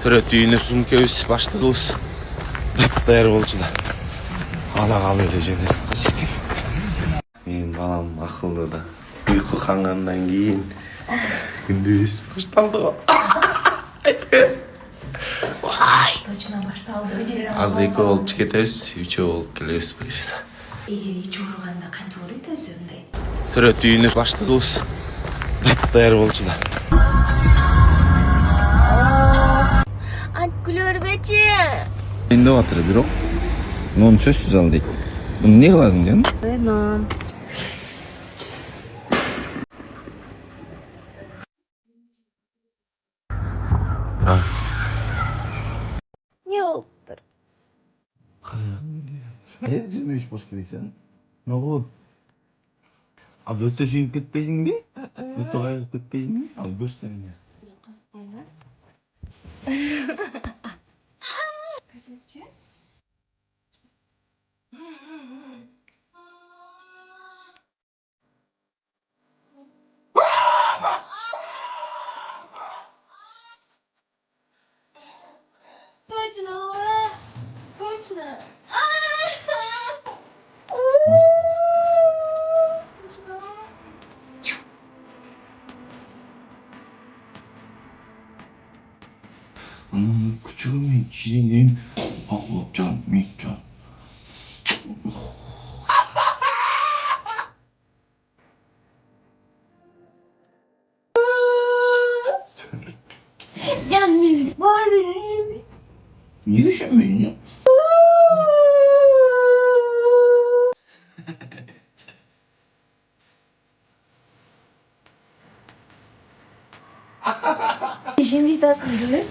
Төрөт үйүнө сумкебиз баштыгыбыз даяр болчу да ала калып эле жөнөдүк. Менин балам акылдуу да. Уйку кангандан кийин күндүз башталды го. Точно башталды. Азыр 2 болуп кетебиз, 3 болуп келебиз буюрса. Эгер ич ооруганда кантип ооруйт өзү мындай? Төрөт үйүнө баштыгыбыз даяр болчу да. Күлө бербечи. Энд батыр бирок муну сөзсүз ал дейт. Муну эмне кыласың жаным? Нон. Не болуптур? Жемеш бош келесен. Ногу? Ал өтө сүйүнүп кетпейсиңби? Өтө кайрылып кетпейсиңби? Ал көрсөтөм. Көрсөтчү. Точно. Точно. Küçüğümün çiğneyim. Ağlayacağım, miyeceğim. Canım bari. Niye üşenmeyin ya? Şimdi tasın gibi.